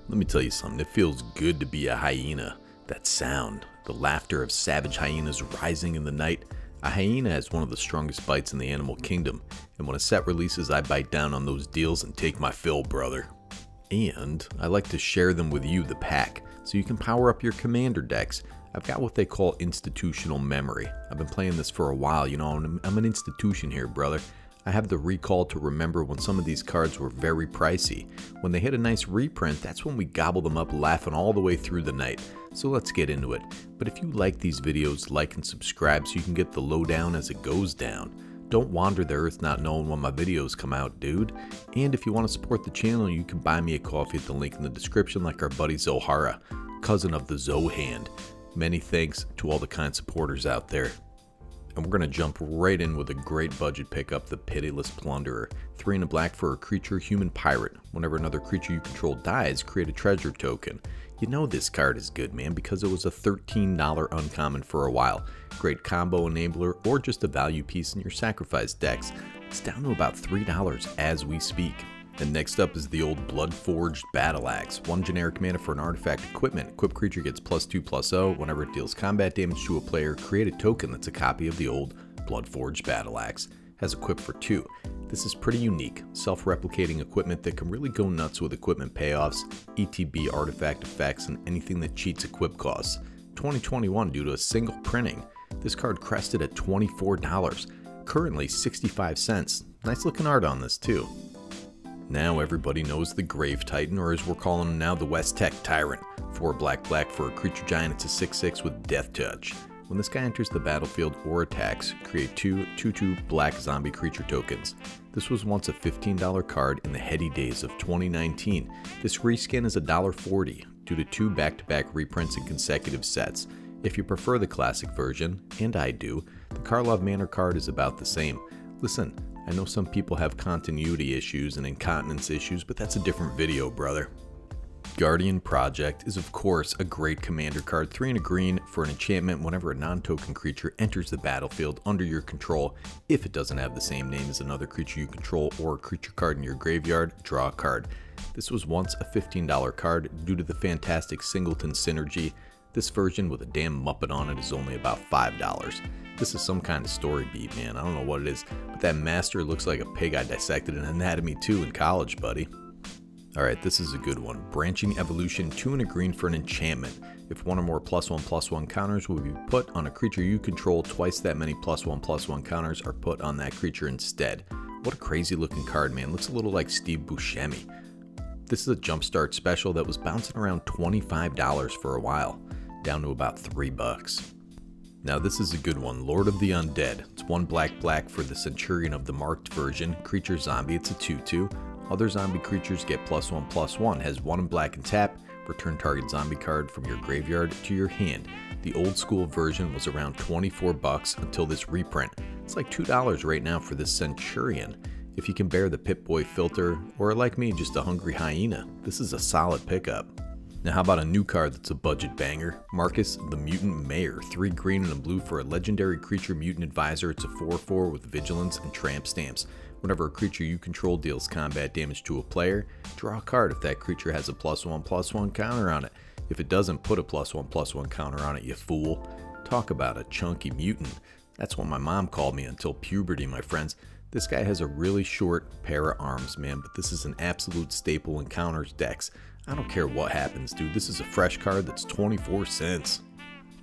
Let me tell you something, it feels good to be a hyena. That sound, the laughter of savage hyenas rising in the night. A hyena has one of the strongest bites in the animal kingdom, and when a set releases, I bite down on those deals and take my fill, brother. And I like to share them with you, the pack, so you can power up your commander decks. I've got what they call institutional memory. I've been playing this for a while, you know, I'm an institution here, brother. I have the recall to remember when some of these cards were very pricey. When they hit a nice reprint, that's when we gobble them up laughing all the way through the night. So let's get into it. But if you like these videos, like and subscribe so you can get the lowdown as it goes down. Don't wander the earth not knowing when my videos come out, dude. And if you want to support the channel, you can buy me a coffee at the link in the description like our buddy Zohara, cousin of the Zohand. Many thanks to all the kind supporters out there. And we're going to jump right in with a great budget pickup, the Pitiless Plunderer. 3 and a black for a creature, human pirate. Whenever another creature you control dies, create a treasure token. You know this card is good, man, because it was a $13 uncommon for a while. Great combo enabler or just a value piece in your sacrifice decks. It's down to about $3 as we speak. And next up is the old Blood-Forged Battle Axe. 1 generic mana for an artifact equipment. Equipped creature gets +2/+0. Whenever it deals combat damage to a player, create a token that's a copy of the old Blood-Forged Battle Axe. Has equip for 2. This is pretty unique. Self-replicating equipment that can really go nuts with equipment payoffs, ETB artifact effects, and anything that cheats equip costs. 2021 due to a single printing. This card crested at $24. Currently 65 cents. Nice looking art on this too. Now everybody knows the Grave Titan, or as we're calling him now, the West Tech Tyrant. 4 black for a creature giant, it's a 6/6 with Death Touch. When this guy enters the battlefield or attacks, create 2/2 black zombie creature tokens. This was once a $15 card in the heady days of 2019. This reskin is $1.40 due to 2 back-to-back reprints in consecutive sets. If you prefer the classic version, and I do, the Karlov Manor card is about the same. Listen, I know some people have continuity issues and incontinence issues, but that's a different video, brother. Guardian Project is of course a great commander card. 3 and a green for an enchantment whenever a non-token creature enters the battlefield under your control. If it doesn't have the same name as another creature you control or a creature card in your graveyard, draw a card. This was once a $15 card due to the fantastic Singleton synergy. This version with a damn Muppet on it is only about $5. This is some kind of story beat, man. I don't know what it is, but that master looks like a pig I dissected in anatomy 2 in college, buddy. Alright, this is a good one. Branching Evolution, 2 and a green for an enchantment. If 1 or more +1/+1 counters will be put on a creature you control, twice that many +1/+1 counters are put on that creature instead. What a crazy looking card, man. Looks a little like Steve Buscemi. This is a jumpstart special that was bouncing around $25 for a while, down to about $3. Now this is a good one, Lord of the Undead. It's 1 black for the Centurion of the Marked version. Creature zombie, it's a 2/2. Other zombie creatures get +1/+1. Has 1 in black and tap. Return target zombie card from your graveyard to your hand. The old school version was around $24 until this reprint. It's like $2 right now for this Centurion. If you can bear the Pip-Boy filter, or like me, just a hungry hyena, this is a solid pickup. Now how about a new card that's a budget banger? Marcus the Mutant Mayor. 3 green and a blue for a legendary creature mutant advisor. It's a 4/4 with vigilance and tramp stamps. Whenever a creature you control deals combat damage to a player, draw a card if that creature has a +1/+1 counter on it. If it doesn't, put a +1/+1 counter on it, you fool. Talk about a chunky mutant. That's what my mom called me until puberty, my friends. This guy has a really short pair of arms, man, but this is an absolute staple in counters decks. I don't care what happens, dude. This is a fresh card that's 24 cents.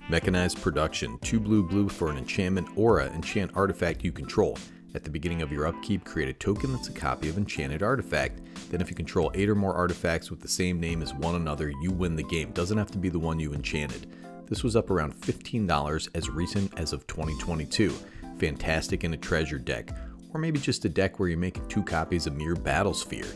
Mechanized Production. 2 blue for an enchantment aura. Enchant artifact you control. At the beginning of your upkeep, create a token that's a copy of enchanted artifact. Then if you control 8 or more artifacts with the same name as one another, you win the game. Doesn't have to be the one you enchanted. This was up around $15 as recent as of 2022. Fantastic in a treasure deck. Or maybe just a deck where you're making 2 copies of Mere Battlesphere.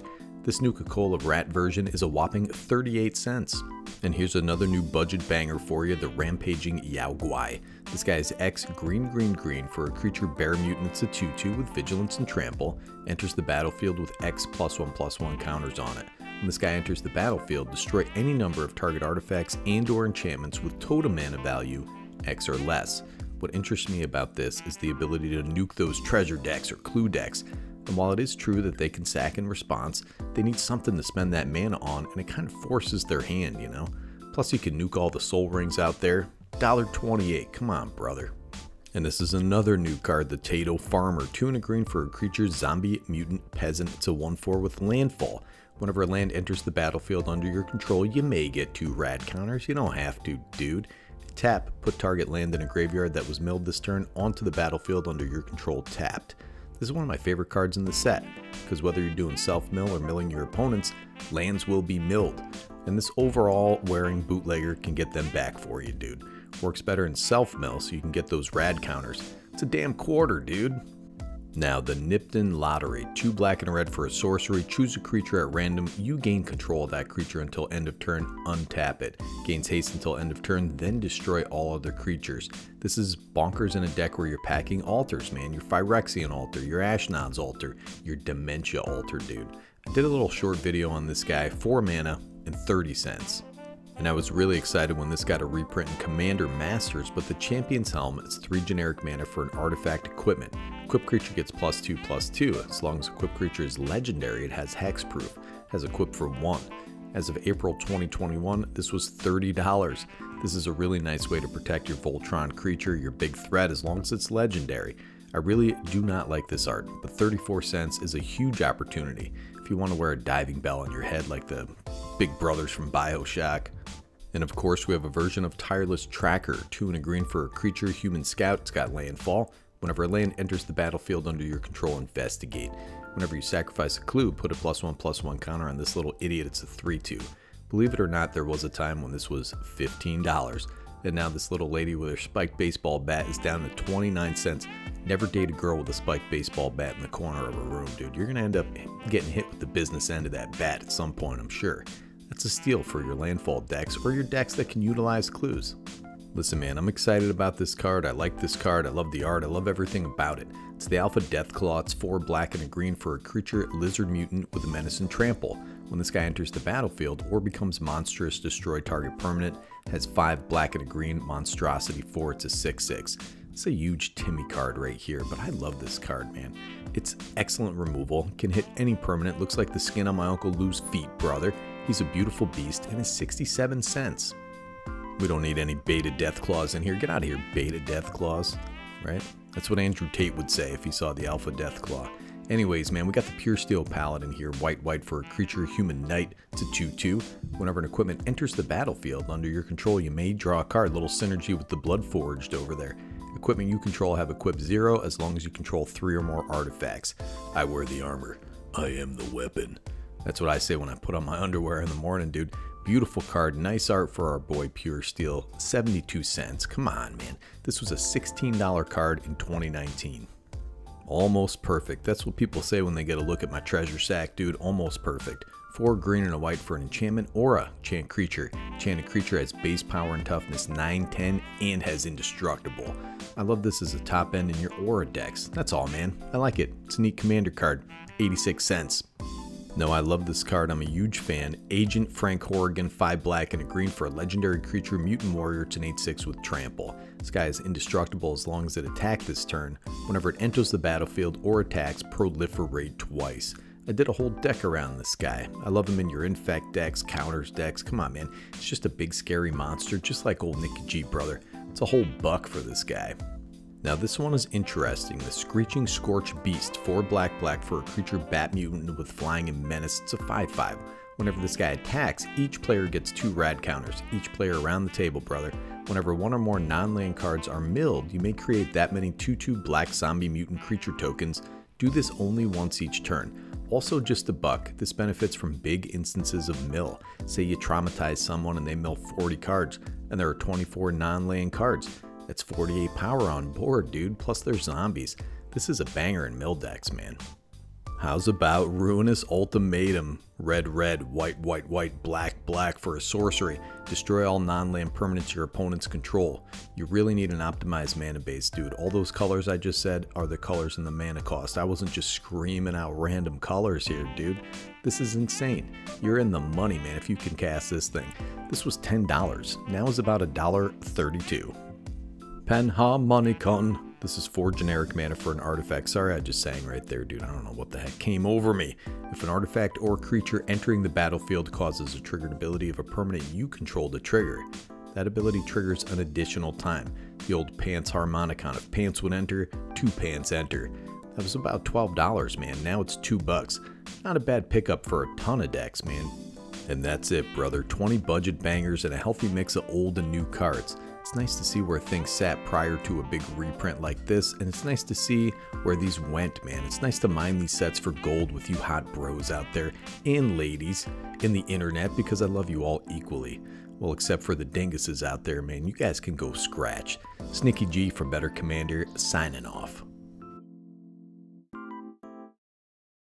This Nuka-Cola Rat version is a whopping 38 cents. And here's another new budget banger for you, the Rampaging Yao Guai. This guy is X green for a creature bear mutant. It's a 2/2 with vigilance and trample. Enters the battlefield with X +1/+1 counters on it. When this guy enters the battlefield, destroy any number of target artifacts and or enchantments with totem mana value X or less. What interests me about this is the ability to nuke those treasure decks or clue decks. And while it is true that they can sack in response, they need something to spend that mana on, and it kind of forces their hand, you know? Plus you can nuke all the soul rings out there. $1.28, come on brother. And this is another new card, the Tato Farmer. 2 and a green for a creature, zombie, mutant, peasant. It's a 1/4 with landfall. Whenever a land enters the battlefield under your control, you may get 2 rad counters. You don't have to, dude. Tap, put target land in a graveyard that was milled this turn onto the battlefield under your control tapped. This is one of my favorite cards in the set, because whether you're doing self-mill or milling your opponents, lands will be milled. And this overall wearing bootlegger can get them back for you, dude. Works better in self-mill so you can get those rad counters. It's a damn quarter, dude. Now, the Nipton Lottery. 2 black and a red for a sorcery. Choose a creature at random. You gain control of that creature until end of turn. Untap it. Gains haste until end of turn, then destroy all other creatures. This is bonkers in a deck where you're packing altars, man. Your Phyrexian altar, your Ashnod's altar, your Dementia altar, dude. I did a little short video on this guy, 4 mana and 30 cents. And I was really excited when this got a reprint in Commander Masters, but the Champion's Helm is 3 generic mana for an artifact equipment. Equipped creature gets +2/+2. As long as equipped creature is legendary, it has hexproof. Has equipped for 1. As of April 2021, this was $30. This is a really nice way to protect your Voltron creature, your big threat, as long as it's legendary. I really do not like this art, but 34 cents is a huge opportunity if you want to wear a diving bell on your head like the big brothers from BioShock. And of course we have a version of Tireless Tracker, 2 and a green for a creature, human scout. It's got landfall. Whenever a land enters the battlefield under your control, investigate. Whenever you sacrifice a clue, put a +1/+1 counter on this little idiot. It's a 3/2. Believe it or not, there was a time when this was $15. And now this little lady with her spiked baseball bat is down to 29 cents. Never date a girl with a spiked baseball bat in the corner of her room, dude. You're gonna end up getting hit with the business end of that bat at some point, I'm sure. That's a steal for your landfall decks or your decks that can utilize clues. Listen man, I'm excited about this card. I like this card. I love the art. I love everything about it. It's the Alpha Deathclaw. It's 4 black and a green for a creature, lizard mutant with a menace and trample. When this guy enters the battlefield or becomes monstrous, destroy target permanent. Has 5 black and a green, monstrosity 4. It's a 6/6. It's a huge Timmy card right here, but I love this card, man. It's excellent removal. Can hit any permanent. Looks like the skin on my Uncle Lou's feet, brother. He's a beautiful beast and is 67 cents. We don't need any beta Deathclaws in here. Get out of here, beta Deathclaws, right? That's what Andrew Tate would say if he saw the Alpha Deathclaw. Anyways, man, we got the Pure Steel Paladin here. White for a creature, human knight. It's a 2/2. Whenever an equipment enters the battlefield under your control, you may draw a card. Little synergy with the Bloodforged over there. Equipment you control have equipped 0 as long as you control 3 or more artifacts. I wear the armor. I am the weapon. That's what I say when I put on my underwear in the morning, dude. Beautiful card, nice art for our boy Pure Steel, 72 cents. Come on, man. This was a $16 card in 2019. Almost perfect. That's what people say when they get a look at my treasure sack, dude. Almost perfect. 4 green and a white for an enchantment aura. Chant creature. Enchanted creature has base power and toughness 9, 10, and has indestructible. I love this as a top end in your aura decks. That's all, man. I like it. It's a neat commander card. 86 cents. No, I love this card. I'm a huge fan. Agent Frank Horrigan, 5 black and a green for a legendary creature, mutant warrior. It's an 8/6 with trample. This guy is indestructible as long as it attacks this turn. Whenever it enters the battlefield or attacks, proliferate twice. I did a whole deck around this guy. I love him in your infect decks, counters decks. Come on, man. It's just a big scary monster, just like old Nicky G, brother. It's a whole buck for this guy. Now this one is interesting. The Screeching Scorch Beast, 4 black for a creature, bat mutant with flying and menace. It's a 5/5. Whenever this guy attacks, each player gets 2 rad counters. Each player around the table, brother. Whenever 1 or more non-land cards are milled, you may create that many 2/2 black zombie mutant creature tokens. Do this only once each turn. Also just a buck. This benefits from big instances of mill. Say you traumatize someone and they mill 40 cards, and there are 24 non-land cards. That's 48 power on board, dude, plus they're zombies. This is a banger in mill decks, man. How's about Ruinous Ultimatum? Red, white, black for a sorcery. Destroy all non-land permanents your opponents control. You really need an optimized mana base, dude. All those colors I just said are the colors in the mana cost. I wasn't just screaming out random colors here, dude. This is insane. You're in the money, man, if you can cast this thing. This was $10. Now it's about $1.32. Penharmonicon, This is 4 generic mana for an artifact. Sorry, I just sang right there, dude. I don't know what the heck came over me. If an artifact or creature entering the battlefield causes a triggered ability of a permanent you control to trigger, that ability triggers an additional time. The old pants harmonicon. If pants would enter, 2 pants enter. That was about $12, man. Now it's $2. Not a bad pickup for a ton of decks, man. And that's it, brother. 20 budget bangers and a healthy mix of old and new cards. It's nice to see where things sat prior to a big reprint like this, and it's nice to see where these went, man. It's nice to mine these sets for gold with you hot bros out there and ladies in the internet, because I love you all equally. Well, except for the dinguses out there, man. You guys can go scratch. Snicky G from Better Commander, signing off.